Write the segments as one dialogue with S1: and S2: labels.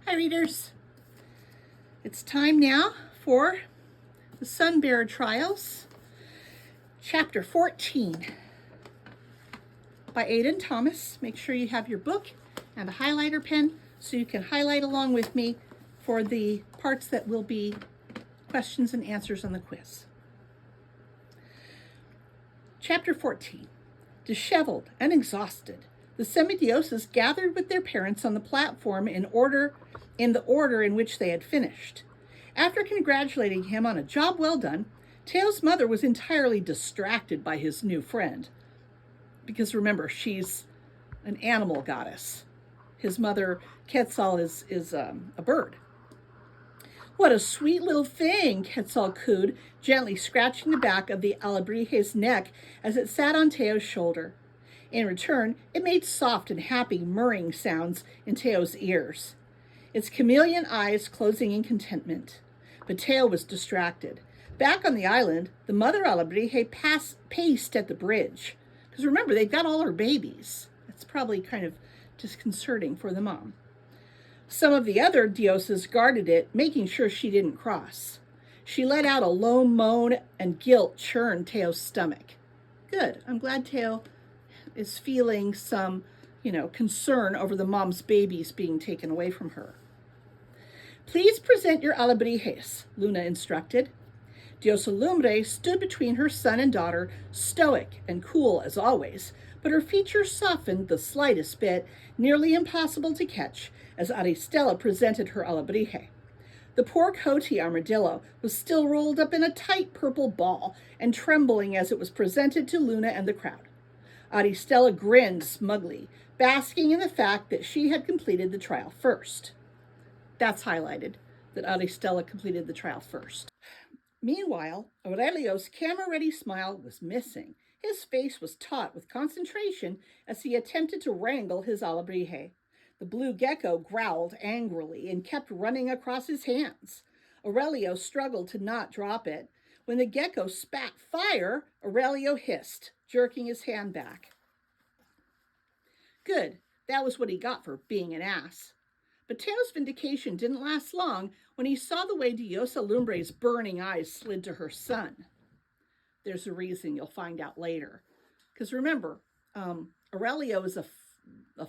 S1: Hi readers, it's time now for the Sunbearer Trials, Chapter 14 by Aidan Thomas. Make sure you have your book and a highlighter pen so you can highlight along with me for the parts that will be questions and answers on the quiz. Chapter 14. Disheveled and exhausted, the semidioses gathered with their parents on the platform in the order in which they had finished. After congratulating him on a job well done, Teo's mother was entirely distracted by his new friend. Because remember, she's an animal goddess. His mother, Quetzal, is a bird. What a sweet little thing, Quetzal cooed, gently scratching the back of the alebrije's neck as it sat on Teo's shoulder. In return, it made soft and happy murring sounds in Teo's ears, its chameleon eyes closing in contentment. But Teo was distracted. Back on the island, the mother alebrije paced at the bridge. Because remember, they've got all her babies. That's probably kind of disconcerting for the mom. Some of the other dioses guarded it, making sure she didn't cross. She let out a low moan, and guilt churned Teo's stomach. Good. I'm glad Teo is feeling some, concern over the mom's babies being taken away from her. Please present your alebrijes, Luna instructed. Diosa Lumbre stood between her son and daughter, stoic and cool as always, but her features softened the slightest bit, nearly impossible to catch, as Aristela presented her alebrije. The poor coati armadillo was still rolled up in a tight purple ball and trembling as it was presented to Luna and the crowd. Aristela grinned smugly, basking in the fact that she had completed the trial first. That's highlighted, that Aristela completed the trial first. Meanwhile, Aurelio's camaraderie smile was missing. His face was taut with concentration as he attempted to wrangle his alebrije. The blue gecko growled angrily and kept running across his hands. Aurelio struggled to not drop it. When the gecko spat fire, Aurelio hissed, jerking his hand back. Good, that was what he got for being an ass. But Teo's vindication didn't last long when he saw the way Diosa Lumbre's burning eyes slid to her son. There's a reason you'll find out later. Because remember, Aurelio is a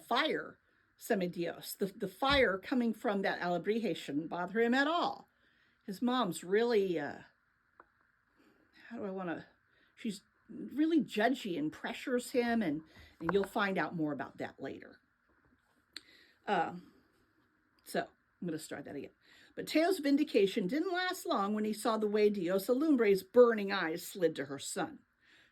S1: fire semidios. The fire coming from that alebrije shouldn't bother him at all. His mom's really, she's really judgy and pressures him, and you'll find out more about that later. So I'm going to start that again. But Teo's vindication didn't last long when he saw the way Diosa Lumbre's burning eyes slid to her son.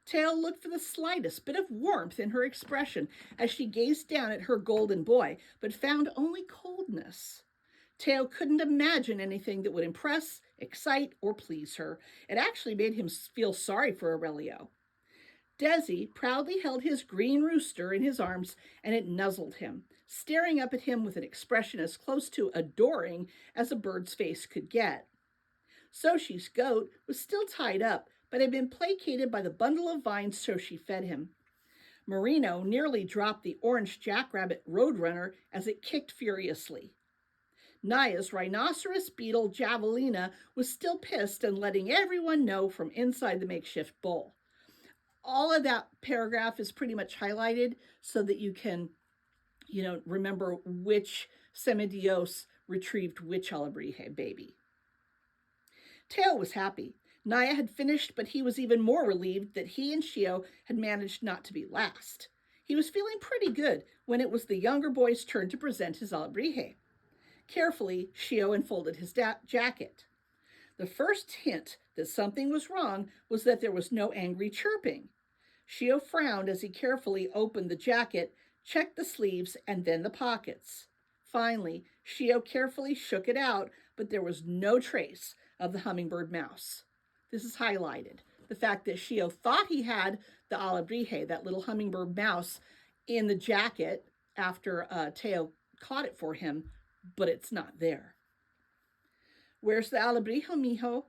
S1: Teo looked for the slightest bit of warmth in her expression as she gazed down at her golden boy, but found only coldness. Teo couldn't imagine anything that would impress, excite, or please her. It actually made him feel sorry for Aurelio. Desi proudly held his green rooster in his arms, and it nuzzled him, staring up at him with an expression as close to adoring as a bird's face could get. Soshi's goat was still tied up, but had been placated by the bundle of vines Soshi fed him. Marino nearly dropped the orange jackrabbit roadrunner as it kicked furiously. Naya's rhinoceros beetle Javelina was still pissed and letting everyone know from inside the makeshift bowl. All of that paragraph is pretty much highlighted so that you can, remember which semidios retrieved which alebrije baby. Teo was happy. Naya had finished, but he was even more relieved that he and Shio had managed not to be last. He was feeling pretty good when it was the younger boy's turn to present his alebrije. Carefully, Shio unfolded his jacket. The first hint that something was wrong was that there was no angry chirping. Shio frowned as he carefully opened the jacket, checked the sleeves, and then the pockets. Finally, Shio carefully shook it out, but there was no trace of the hummingbird mouse. This is highlighted. The fact that Shio thought he had the alebrije, that little hummingbird mouse, in the jacket after Teo caught it for him, but it's not there. Where's the alebrijo, mijo?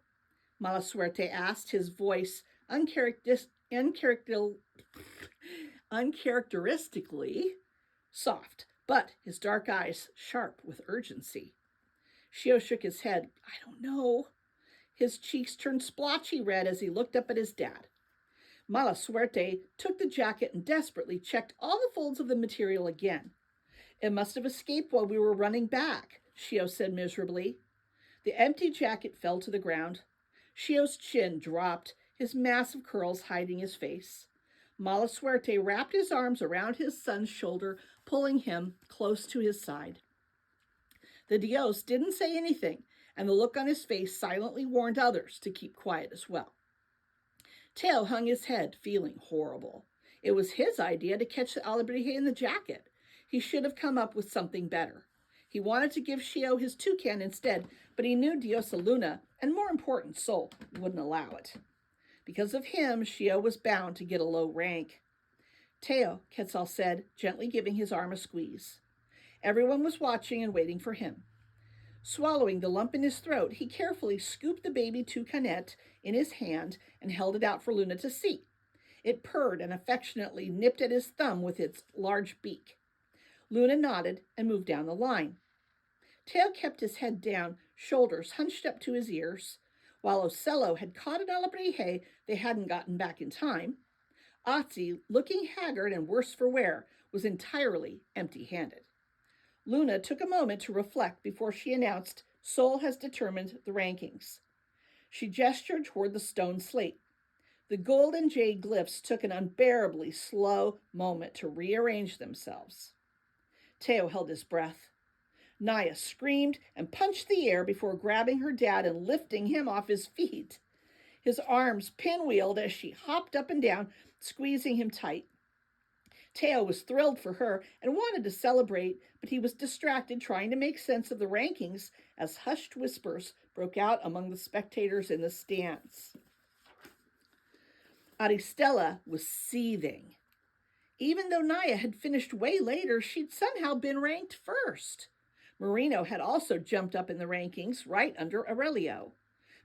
S1: Mala Suerte asked, his voice uncharacteristically soft, but his dark eyes sharp with urgency. Shio shook his head. I don't know. His cheeks turned splotchy red as he looked up at his dad. Mala Suerte took the jacket and desperately checked all the folds of the material again. It must have escaped while we were running back, Shio said miserably. The empty jacket fell to the ground. Shio's chin dropped, his mass of curls hiding his face. Mala Suerte wrapped his arms around his son's shoulder, pulling him close to his side. The Dios didn't say anything, and the look on his face silently warned others to keep quiet as well. Teo hung his head, feeling horrible. It was his idea to catch the alebrije in the jacket. He should have come up with something better. He wanted to give Shio his toucan instead, but he knew Diosa Luna, and more important, Sol, wouldn't allow it. Because of him, Shio was bound to get a low rank. Teo, Quetzal said, gently giving his arm a squeeze. Everyone was watching and waiting for him. Swallowing the lump in his throat, he carefully scooped the baby toucanet in his hand and held it out for Luna to see. It purred and affectionately nipped at his thumb with its large beak. Luna nodded and moved down the line. Teo kept his head down, shoulders hunched up to his ears. While Ocello had caught an alebrije they hadn't gotten back in time, Otzi, looking haggard and worse for wear, was entirely empty-handed. Luna took a moment to reflect before she announced, Sol has determined the rankings. She gestured toward the stone slate. The gold and jade glyphs took an unbearably slow moment to rearrange themselves. Teo held his breath. Naya screamed and punched the air before grabbing her dad and lifting him off his feet. His arms pinwheeled as she hopped up and down, squeezing him tight. Teo was thrilled for her and wanted to celebrate, but he was distracted trying to make sense of the rankings as hushed whispers broke out among the spectators in the stands. Aristella was seething. Even though Naya had finished way later, she'd somehow been ranked first. Marino had also jumped up in the rankings right under Aurelio.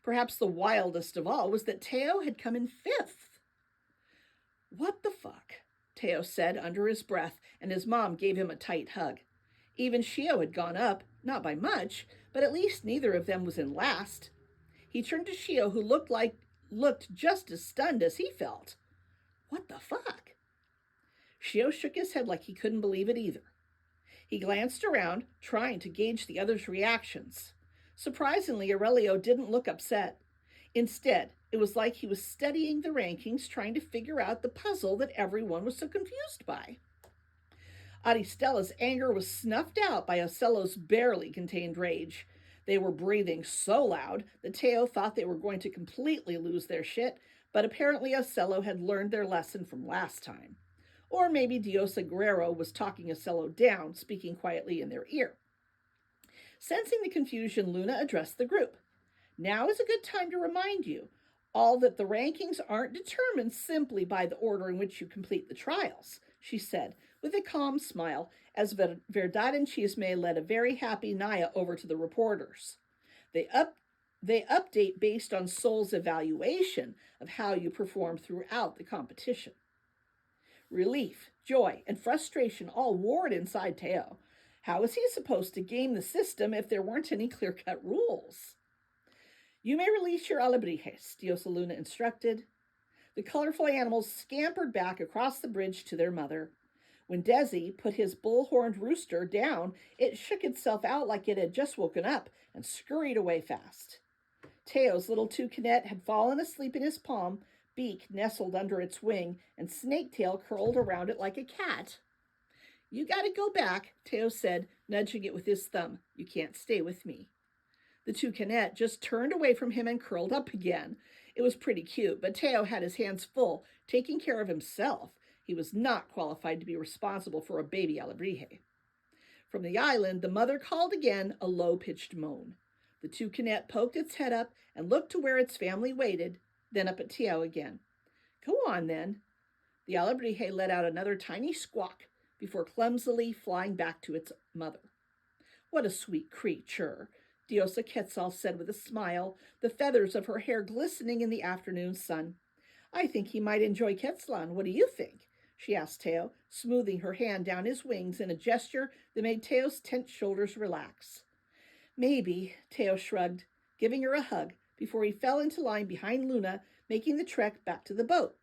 S1: Perhaps the wildest of all was that Teo had come in 5th. What the fuck? Teo said under his breath, and his mom gave him a tight hug. Even Shio had gone up, not by much, but at least neither of them was in last. He turned to Shio, who looked just as stunned as he felt. What the fuck? Shio shook his head like he couldn't believe it either. He glanced around, trying to gauge the others' reactions. Surprisingly, Aurelio didn't look upset. Instead, it was like he was studying the rankings, trying to figure out the puzzle that everyone was so confused by. Aristella's anger was snuffed out by Ocello's barely contained rage. They were breathing so loud that Teo thought they were going to completely lose their shit, but apparently Ocello had learned their lesson from last time. Or maybe Diosa Guerrero was talking Ocello down, speaking quietly in their ear. Sensing the confusion, Luna addressed the group. Now is a good time to remind you all that the rankings aren't determined simply by the order in which you complete the trials, she said, with a calm smile, as Verdad and Chisme led a very happy Naya over to the reporters. They update based on Sol's evaluation of how you perform throughout the competition. Relief, joy, and frustration all warred inside Teo. How was he supposed to game the system if there weren't any clear-cut rules? You may release your alebrijes, Diosa Luna instructed. The colorful animals scampered back across the bridge to their mother. When Desi put his bull-horned rooster down, it shook itself out like it had just woken up and scurried away fast. Teo's little toucanet had fallen asleep in his palm, beak nestled under its wing, and snake-tail curled around it like a cat. You gotta go back, Teo said, nudging it with his thumb. You can't stay with me. The toucanet just turned away from him and curled up again. It was pretty cute, but Teo had his hands full, taking care of himself. He was not qualified to be responsible for a baby alebrije. From the island, the mother called again, a low-pitched moan. The toucanet poked its head up and looked to where its family waited, then up at Teo again. Go on, then. The alebrije let out another tiny squawk before clumsily flying back to its mother. What a sweet creature, Diosa Quetzal said with a smile, the feathers of her hair glistening in the afternoon sun. I think he might enjoy Quetzalán. What do you think? she asked Teo, smoothing her hand down his wings in a gesture that made Teo's tense shoulders relax. Maybe, Teo shrugged, giving her a hug before he fell into line behind Luna, making the trek back to the boat.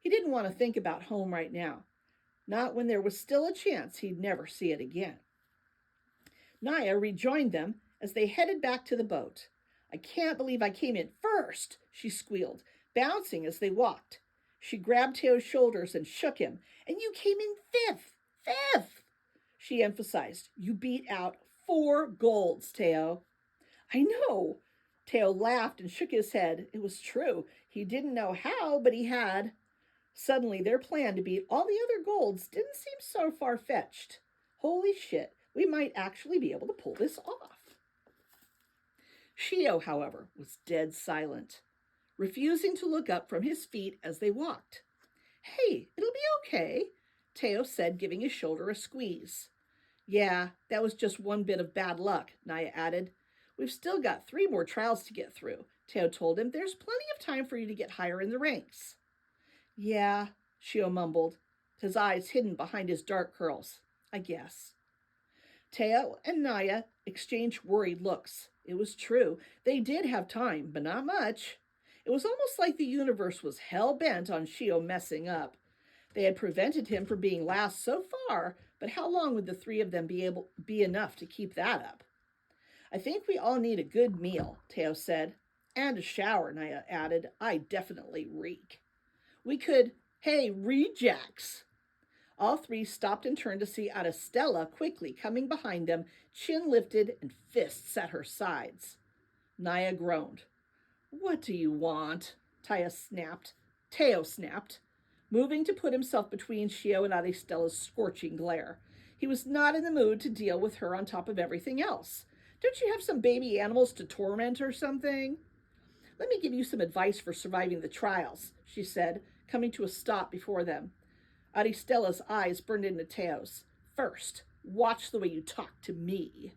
S1: He didn't want to think about home right now, not when there was still a chance he'd never see it again. Naya rejoined them as they headed back to the boat. I can't believe I came in first, she squealed, bouncing as they walked. She grabbed Teo's shoulders and shook him. And you came in fifth! Fifth! She emphasized. You beat out 4 golds, Teo. I know. Teo laughed and shook his head. It was true. He didn't know how, but he had. Suddenly, their plan to beat all the other golds didn't seem so far-fetched. Holy shit, we might actually be able to pull this off. Shio, however, was dead silent, refusing to look up from his feet as they walked. Hey, it'll be okay, Teo said, giving his shoulder a squeeze. Yeah, that was just one bit of bad luck, Naya added. We've still got 3 more trials to get through, Teo told him. There's plenty of time for you to get higher in the ranks. Yeah, Shio mumbled, his eyes hidden behind his dark curls. I guess. Teo and Naya exchanged worried looks. It was true. They did have time, but not much. It was almost like the universe was hell-bent on Shio messing up. They had prevented him from being last so far, but how long would the 3 of them be enough to keep that up? I think we all need a good meal, Teo said. And a shower, Naya added. I definitely reek. We could, hey, rejects. All 3 stopped and turned to see Aurelio quickly coming behind them, chin lifted and fists at her sides. Naya groaned. What do you want? Teo snapped, moving to put himself between Shio and Aurelio's scorching glare. He was not in the mood to deal with her on top of everything else. Don't you have some baby animals to torment or something? Let me give you some advice for surviving the trials, she said, coming to a stop before them. Aurelio's eyes burned into Teo's. First, watch the way you talk to me.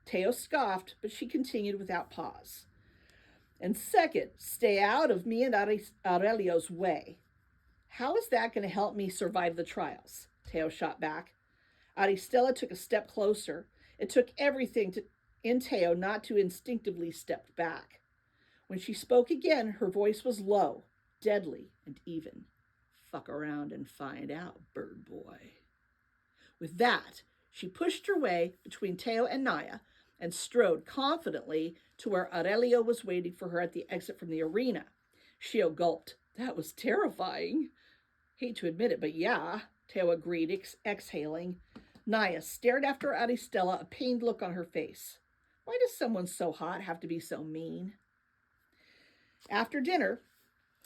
S1: Teo scoffed, but she continued without pause. And second, stay out of me and Aurelio's way. How is that going to help me survive the trials? Teo shot back. Aurelio took a step closer. It took everything in Teo not to instinctively step back. When she spoke again, her voice was low, deadly, and even. Fuck around and find out, bird boy. With that, she pushed her way between Teo and Naya and strode confidently to where Aurelio was waiting for her at the exit from the arena. Shio gulped. That was terrifying. Hate to admit it, but yeah, Teo agreed, exhaling. Naya stared after Aurelio, a pained look on her face. Why does someone so hot have to be so mean? After dinner,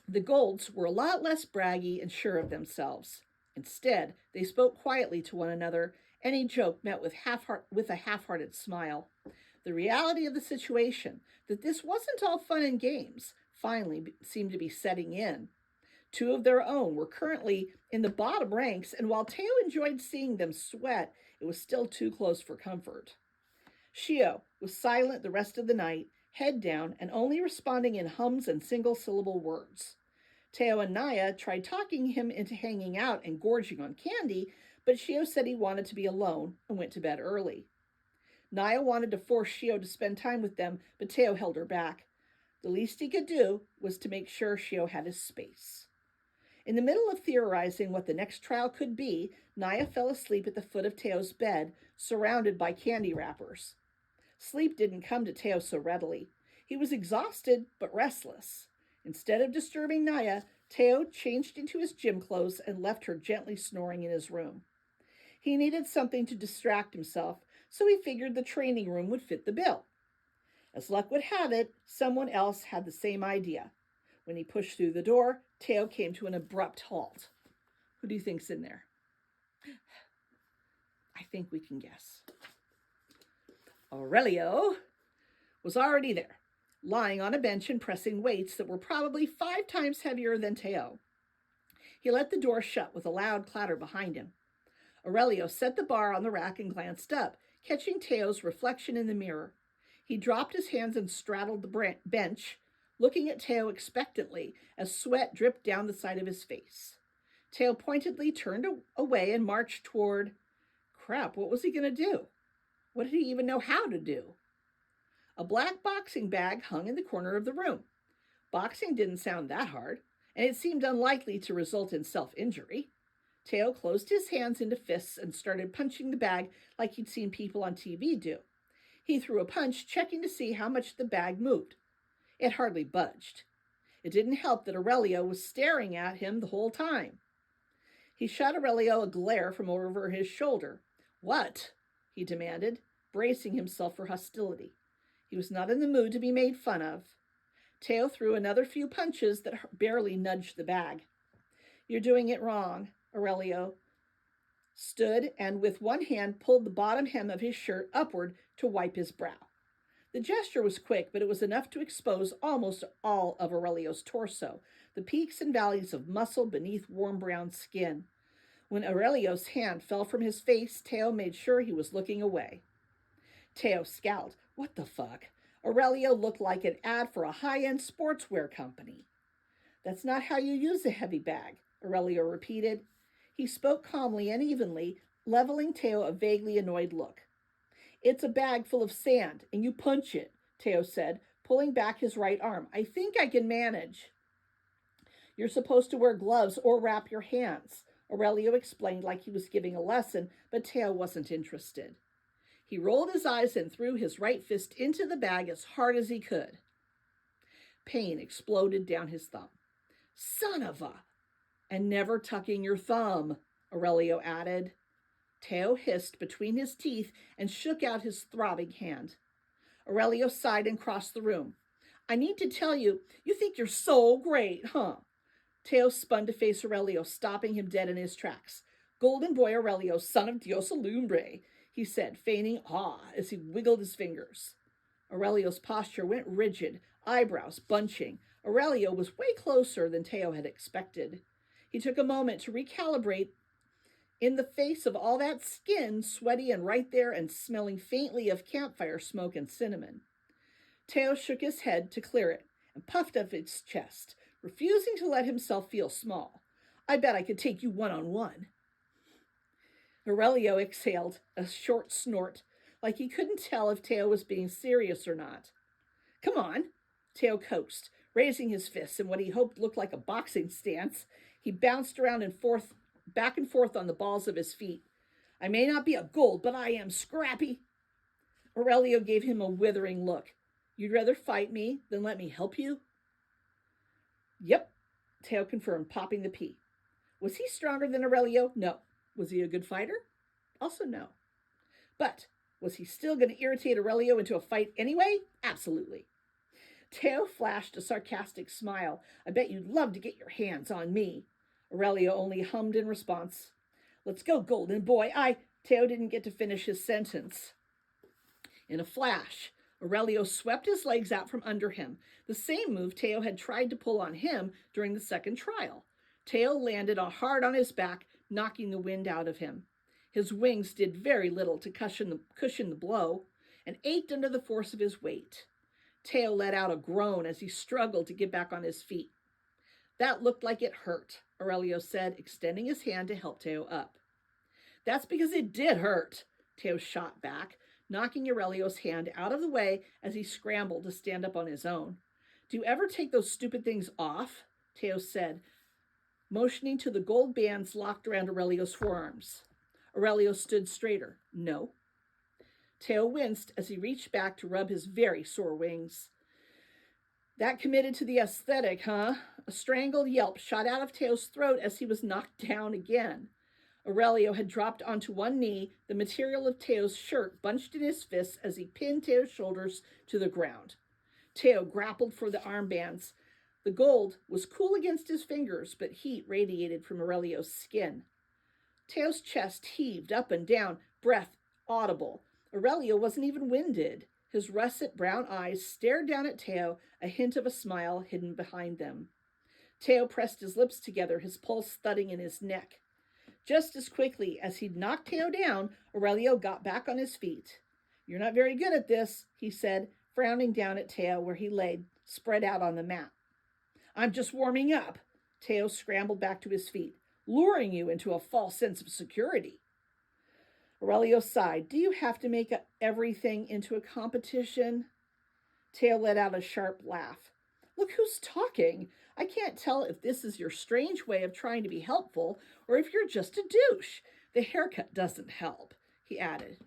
S1: the Golds were a lot less braggy and sure of themselves. Instead, they spoke quietly to one another, any joke met with a half-hearted smile. The reality of the situation, that this wasn't all fun and games, finally seemed to be setting in. 2 of their own were currently in the bottom ranks, and while Teo enjoyed seeing them sweat, it was still too close for comfort. Shio was silent the rest of the night, head down, and only responding in hums and single-syllable words. Teo and Naya tried talking him into hanging out and gorging on candy, but Shio said he wanted to be alone and went to bed early. Naya wanted to force Shio to spend time with them, but Teo held her back. The least he could do was to make sure Shio had his space. In the middle of theorizing what the next trial could be, Naya fell asleep at the foot of Teo's bed, surrounded by candy wrappers. Sleep didn't come to Teo so readily. He was exhausted, but restless. Instead of disturbing Naya, Teo changed into his gym clothes and left her gently snoring in his room. He needed something to distract himself, so he figured the training room would fit the bill. As luck would have it, someone else had the same idea. When he pushed through the door, Teo came to an abrupt halt. Who do you think's in there? I think we can guess. Aurelio was already there, lying on a bench and pressing weights that were probably 5 times heavier than Teo. He let the door shut with a loud clatter behind him. Aurelio set the bar on the rack and glanced up, catching Teo's reflection in the mirror. He dropped his hands and straddled the bench, looking at Teo expectantly as sweat dripped down the side of his face. Teo pointedly turned away and marched toward. Crap, what was he going to do? What did he even know how to do? A black boxing bag hung in the corner of the room. Boxing didn't sound that hard, and it seemed unlikely to result in self-injury. Teo closed his hands into fists and started punching the bag like he'd seen people on TV do. He threw a punch, checking to see how much the bag moved. It hardly budged. It didn't help that Aurelio was staring at him the whole time. He shot Aurelio a glare from over his shoulder. What? He demanded, bracing himself for hostility. He was not in the mood to be made fun of. Teo threw another few punches that barely nudged the bag. You're doing it wrong. Aurelio stood and with one hand pulled the bottom hem of his shirt upward to wipe his brow. The gesture was quick, but it was enough to expose almost all of Aurelio's torso, the peaks and valleys of muscle beneath warm brown skin. When Aurelio's hand fell from his face, Teo made sure he was looking away. Teo scowled. What the fuck? Aurelio looked like an ad for a high-end sportswear company. That's not how you use a heavy bag, Aurelio repeated. He spoke calmly and evenly, leveling Teo a vaguely annoyed look. It's a bag full of sand, and you punch it, Teo said, pulling back his right arm. I think I can manage. You're supposed to wear gloves or wrap your hands, Aurelio explained like he was giving a lesson, but Teo wasn't interested. He rolled his eyes and threw his right fist into the bag as hard as he could. Pain exploded down his thumb. Son of a... And never tucking your thumb, Aurelio added. Teo hissed between his teeth and shook out his throbbing hand. Aurelio sighed and crossed the room. I need to tell you, you think you're so great, huh? Teo spun to face Aurelio, stopping him dead in his tracks. Golden boy Aurelio, son of Diosa Lumbre, he said, feigning awe as he wiggled his fingers. Aurelio's posture went rigid, eyebrows bunching. Aurelio was way closer than Teo had expected. He took a moment to recalibrate in the face of all that skin, sweaty and right there and smelling faintly of campfire smoke and cinnamon. Teo shook his head to clear it and puffed up his chest, refusing to let himself feel small. I bet I could take you one-on-one. Aurelio exhaled a short snort, like he couldn't tell if Teo was being serious or not. Come on, Teo coaxed, raising his fists in what he hoped looked like a boxing stance. He bounced around and back and forth on the balls of his feet. I may not be a gold, but I am scrappy. Aurelio gave him a withering look. You'd rather fight me than let me help you? Yep, Teo confirmed, popping the P. Was he stronger than Aurelio? No. Was he a good fighter? Also no. But was he still going to irritate Aurelio into a fight anyway? Absolutely. Teo flashed a sarcastic smile. I bet you'd love to get your hands on me. Aurelio only hummed in response. Let's go, golden boy. Teo didn't get to finish his sentence. In a flash, Aurelio swept his legs out from under him, the same move Teo had tried to pull on him during the second trial. Teo landed hard on his back, knocking the wind out of him. His wings did very little to cushion the blow and ached under the force of his weight. Teo let out a groan as he struggled to get back on his feet. That looked like it hurt, Aurelio said, extending his hand to help Teo up. That's because it did hurt, Teo shot back, knocking Aurelio's hand out of the way as he scrambled to stand up on his own. Do you ever take those stupid things off? Teo said, motioning to the gold bands locked around Aurelio's forearms. Aurelio stood straighter. No. Teo winced as he reached back to rub his very sore wings. That committed to the aesthetic, huh? A strangled yelp shot out of Teo's throat as he was knocked down again. Aurelio had dropped onto one knee, the material of Teo's shirt bunched in his fists as he pinned Teo's shoulders to the ground. Teo grappled for the armbands. The gold was cool against his fingers, but heat radiated from Aurelio's skin. Teo's chest heaved up and down, breath audible. Aurelio wasn't even winded. His russet brown eyes stared down at Teo, a hint of a smile hidden behind them. Teo pressed his lips together, his pulse thudding in his neck. Just as quickly as he'd knocked Teo down, Aurelio got back on his feet. You're not very good at this, he said, frowning down at Teo where he lay, spread out on the mat. I'm just warming up. Teo scrambled back to his feet. luring you into a false sense of security. Aurelio sighed. Do you have to make everything into a competition? Teo let out a sharp laugh. Look who's talking. I can't tell if this is your strange way of trying to be helpful or if you're just a douche. The haircut doesn't help, he added.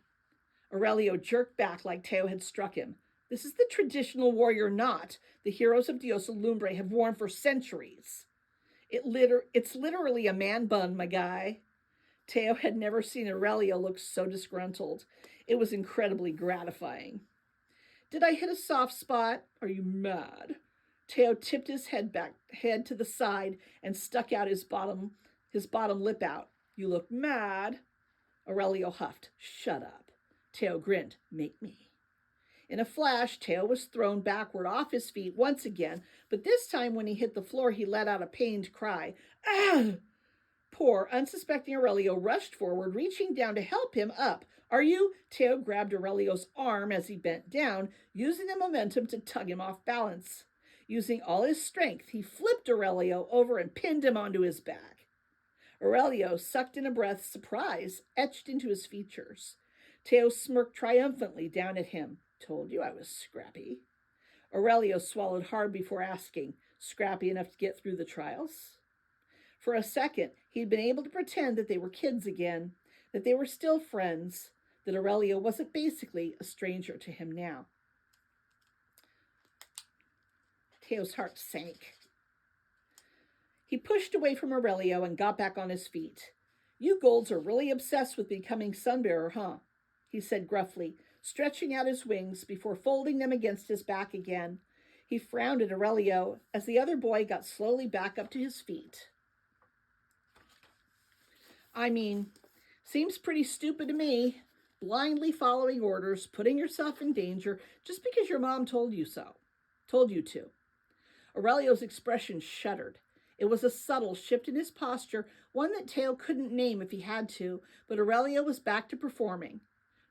S1: Aurelio jerked back like Teo had struck him. This is the traditional warrior knot the heroes of Diosa Lumbre have worn for centuries. It's literally a man bun, my guy. Teo had never seen Aurelio look so disgruntled. It was incredibly gratifying. Did I hit a soft spot? Are you mad? Teo tipped his head to the side and stuck out his bottom lip out. You look mad. Aurelio huffed. Shut up. Teo grinned. Make me. In a flash, Teo was thrown backward off his feet once again, but this time when he hit the floor, he let out a pained cry. Ah! Poor, unsuspecting Aurelio rushed forward, reaching down to help him up. Are you? Teo grabbed Aurelio's arm as he bent down, using the momentum to tug him off balance. Using all his strength, he flipped Aurelio over and pinned him onto his back. Aurelio sucked in a breath, surprise etched into his features. Teo smirked triumphantly down at him. Told you I was scrappy. Aurelio swallowed hard before asking, scrappy enough to get through the trials? For a second, he'd been able to pretend that they were kids again, that they were still friends, that Aurelio wasn't basically a stranger to him now. Teo's heart sank. He pushed away from Aurelio and got back on his feet. You Golds are really obsessed with becoming Sunbearer, huh? He said gruffly, stretching out his wings before folding them against his back again. He frowned at Aurelio as the other boy got slowly back up to his feet. I mean, seems pretty stupid to me. Blindly following orders, putting yourself in danger just because your mom told you to. Aurelio's expression shuddered. It was a subtle shift in his posture, one that Teo couldn't name if he had to, but Aurelio was back to performing.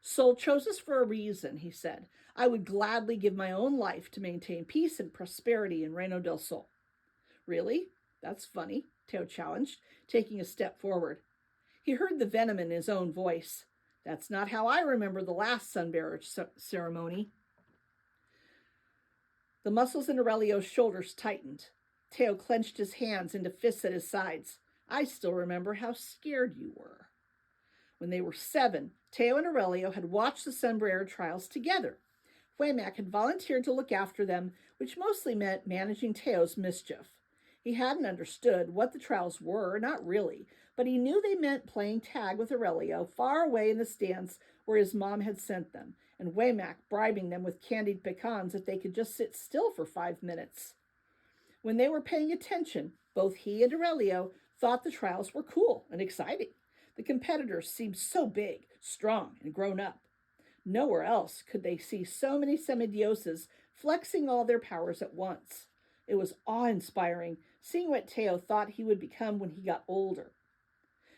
S1: Soul chose us for a reason, he said. I would gladly give my own life to maintain peace and prosperity in Reino del Sol. Really? That's funny, Teo challenged, taking a step forward. He heard the venom in his own voice. That's not how I remember the last Sunbearer ceremony. The muscles in Aurelio's shoulders tightened. Teo clenched his hands into fists at his sides. I still remember how scared you were. When they were 7, Teo and Aurelio had watched the Sunbearer trials together. Waymack had volunteered to look after them, which mostly meant managing Teo's mischief. He hadn't understood what the trials were, not really, but he knew they meant playing tag with Aurelio far away in the stands where his mom had sent them, and Waymack bribing them with candied pecans if they could just sit still for 5 minutes. When they were paying attention, both he and Aurelio thought the trials were cool and exciting. The competitors seemed so big, strong, and grown up. Nowhere else could they see so many semidioses flexing all their powers at once. It was awe-inspiring, seeing what Teo thought he would become when he got older.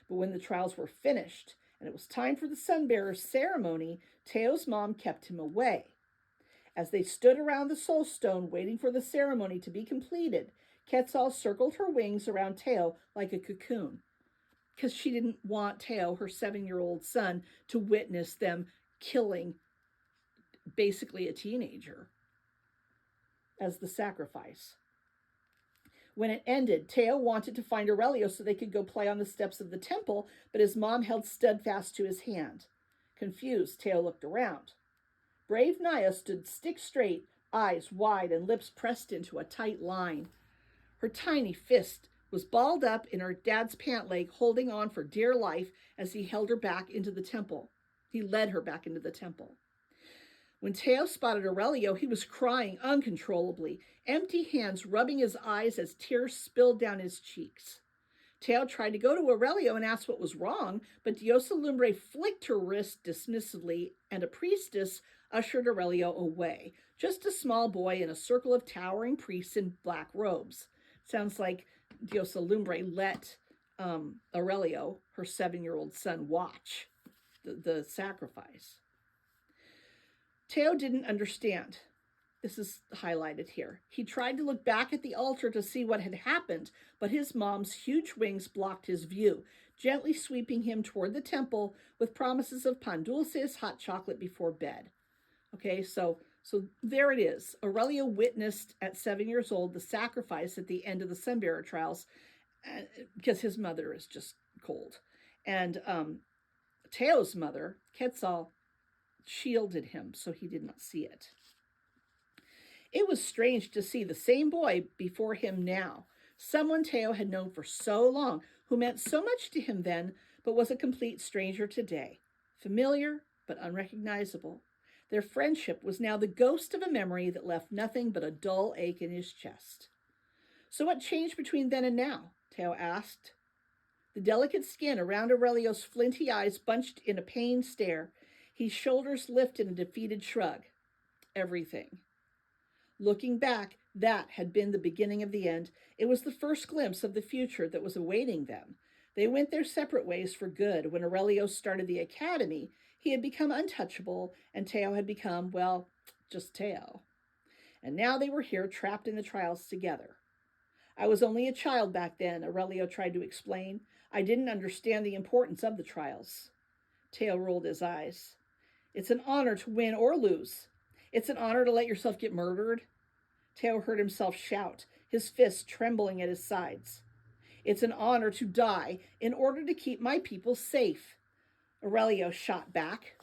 S1: But when the trials were finished, and it was time for the Sunbearer's ceremony, Teo's mom kept him away. As they stood around the soul stone waiting for the ceremony to be completed, Quetzal circled her wings around Teo like a cocoon, because she didn't want Teo, her 7-year-old son, to witness them killing basically a teenager as the sacrifice. When it ended, Teo wanted to find Aurelio so they could go play on the steps of the temple, but his mom held steadfast to his hand. Confused, Teo looked around. Brave Naya stood stick straight, eyes wide and lips pressed into a tight line. Her tiny fist was balled up in her dad's pant leg, holding on for dear life as he held her back into the temple. He led her back into the temple. When Teo spotted Aurelio, he was crying uncontrollably, empty hands rubbing his eyes as tears spilled down his cheeks. Teo tried to go to Aurelio and ask what was wrong, but Diosa Lumbre flicked her wrist dismissively, and a priestess ushered Aurelio away, just a small boy in a circle of towering priests in black robes. Sounds like Diosa Lumbre let Aurelio, her 7-year-old son, watch the sacrifice. Teo didn't understand. This is highlighted here. He tried to look back at the altar to see what had happened, but his mom's huge wings blocked his view, gently sweeping him toward the temple with promises of pan dulces, hot chocolate before bed. Okay, so there it is. Aurelio witnessed at 7 years old the sacrifice at the end of the Sunbearer trials because his mother is just cold. And Teo's mother, Quetzal, shielded him so he did not see it. It was strange to see the same boy before him now, someone Teo had known for so long, who meant so much to him then, but was a complete stranger today. Familiar, but unrecognizable. Their friendship was now the ghost of a memory that left nothing but a dull ache in his chest. So what changed between then and now? Teo asked. The delicate skin around Aurelio's flinty eyes bunched in a pained stare. His shoulders lifted in a defeated shrug. Everything. Looking back, that had been the beginning of the end. It was the first glimpse of the future that was awaiting them. They went their separate ways for good. When Aurelio started the academy, he had become untouchable, and Teo had become, well, just Teo. And now they were here, trapped in the trials together. I was only a child back then, Aurelio tried to explain. I didn't understand the importance of the trials. Teo rolled his eyes. It's an honor to win or lose. It's an honor to let yourself get murdered. Teo heard himself shout, his fists trembling at his sides. It's an honor to die in order to keep my people safe. Aurelio shot back.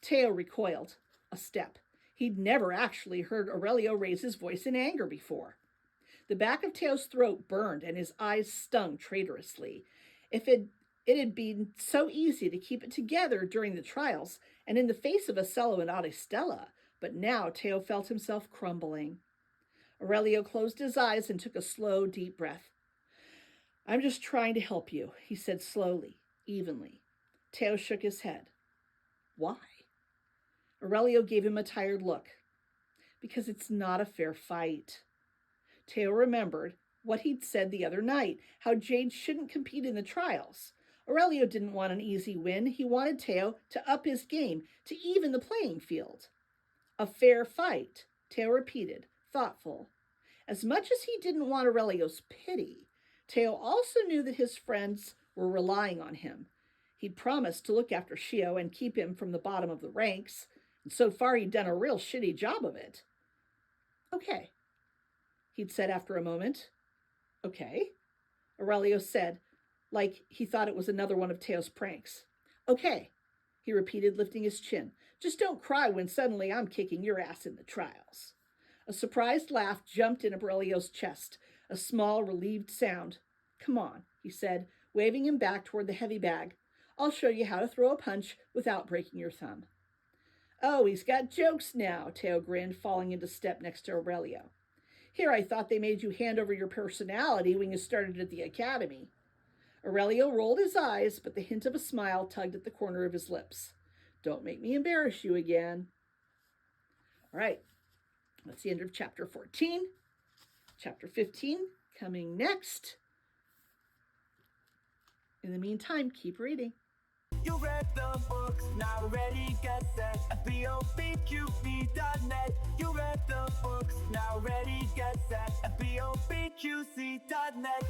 S1: Teo recoiled a step. He'd never actually heard Aurelio raise his voice in anger before. The back of Teo's throat burned and his eyes stung traitorously. If it had been so easy to keep it together during the trials and in the face of Ocello and Auristela, but now Teo felt himself crumbling. Aurelio closed his eyes and took a slow, deep breath. I'm just trying to help you, he said slowly, evenly. Teo shook his head. Why? Aurelio gave him a tired look. Because it's not a fair fight. Teo remembered what he'd said the other night, how Jade shouldn't compete in the trials. Aurelio didn't want an easy win. He wanted Teo to up his game, to even the playing field. A fair fight, Teo repeated, thoughtful. As much as he didn't want Aurelio's pity, Teo also knew that his friends were relying on him. He'd promised to look after Shio and keep him from the bottom of the ranks, and so far he'd done a real shitty job of it. Okay, he'd said after a moment. Okay, Aurelio said, like he thought it was another one of Teo's pranks. Okay, he repeated, lifting his chin. Just don't cry when suddenly I'm kicking your ass in the trials. A surprised laugh jumped in Aurelio's chest, a small, relieved sound. Come on, he said, waving him back toward the heavy bag. I'll show you how to throw a punch without breaking your thumb. Oh, he's got jokes now, Teo grinned, falling into step next to Aurelio. Here I thought they made you hand over your personality when you started at the academy. Aurelio rolled his eyes, but the hint of a smile tugged at the corner of his lips. Don't make me embarrass you again. All right, that's the end of chapter 14. Chapter 15 coming next. In the meantime, keep reading.
S2: You read the books, now ready, get set at BOBQB.net. You read the books, now ready, get set at BOBQC.net.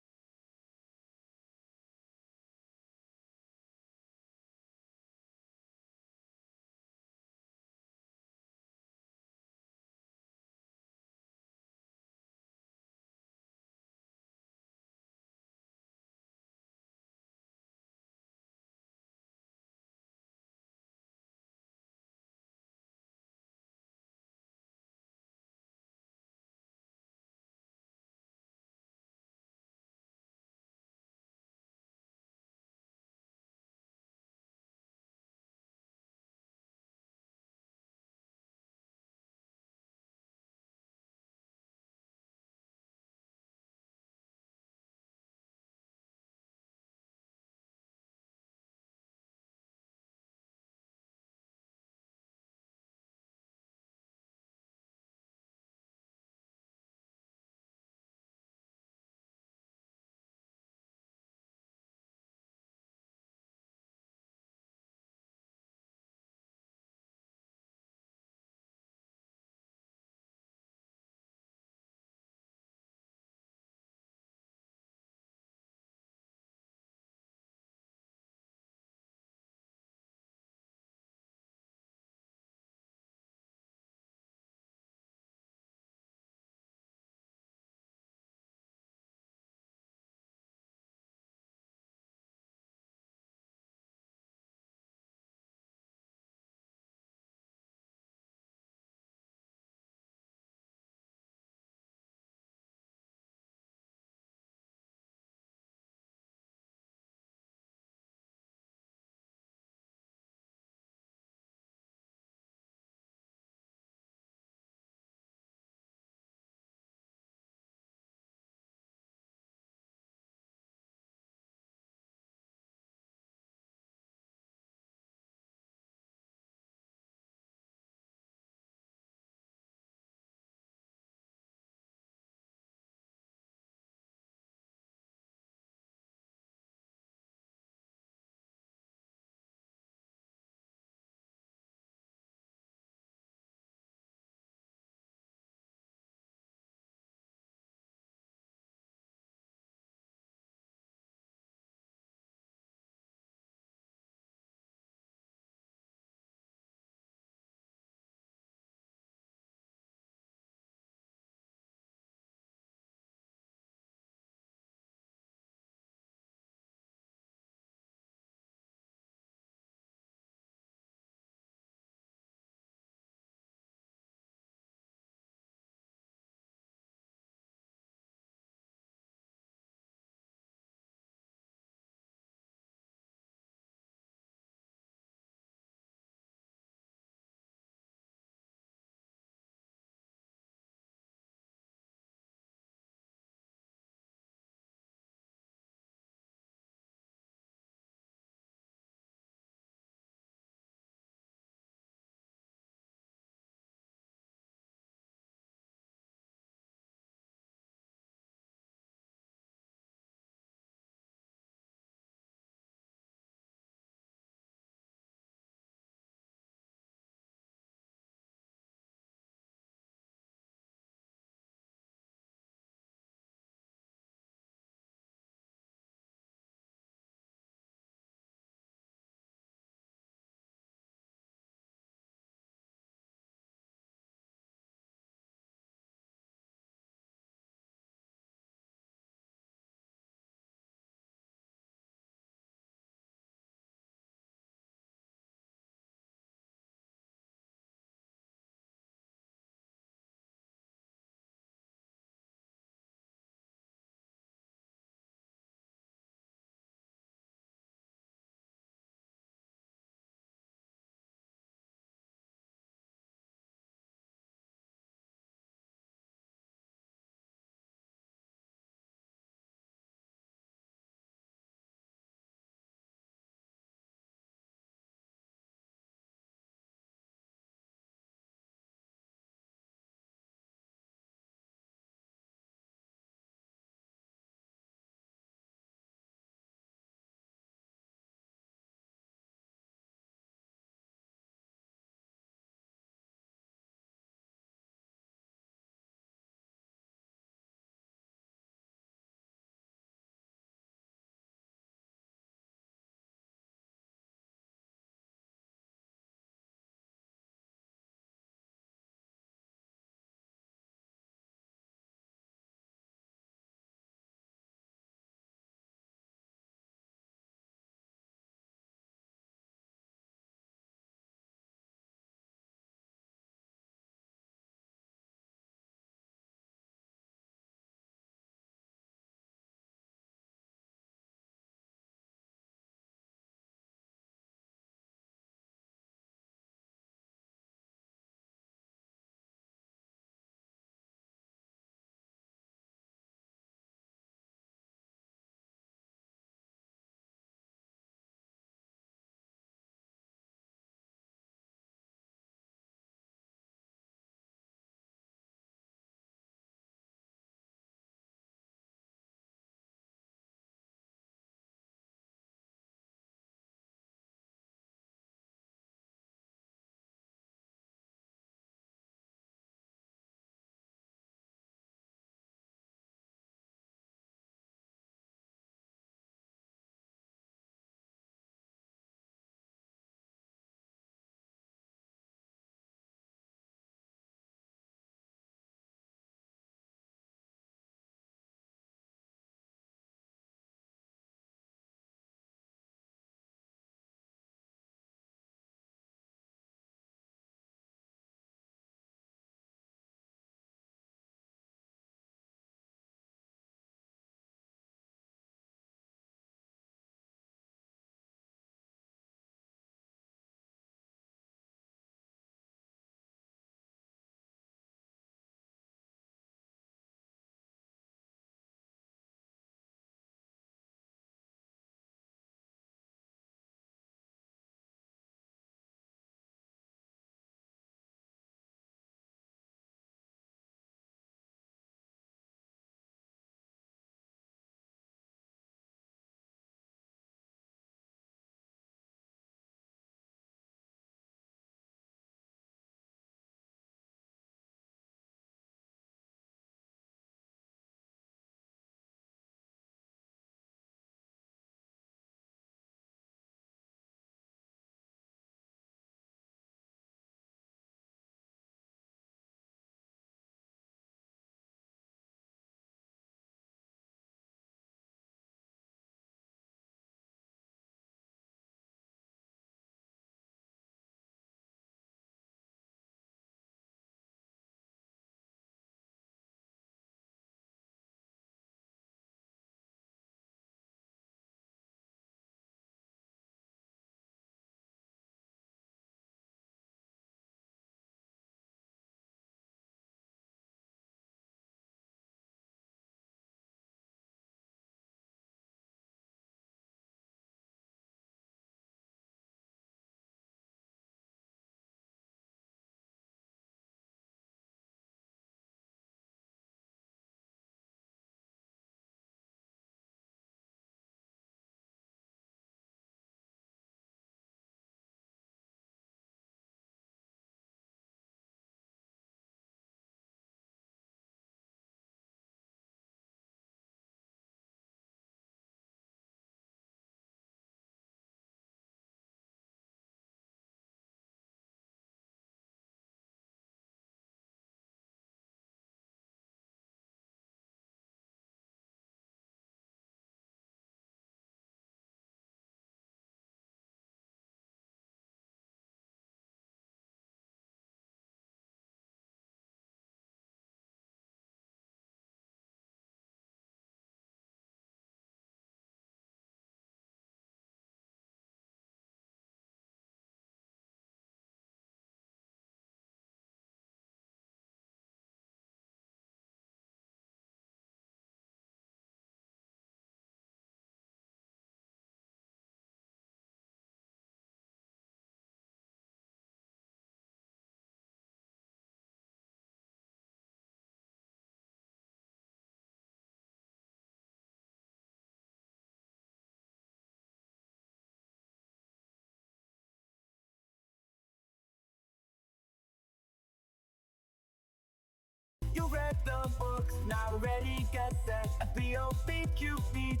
S2: now ready, get set. BOBQC.net.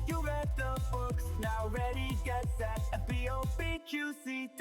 S2: You read the books, now ready, get set. BOBQC.net.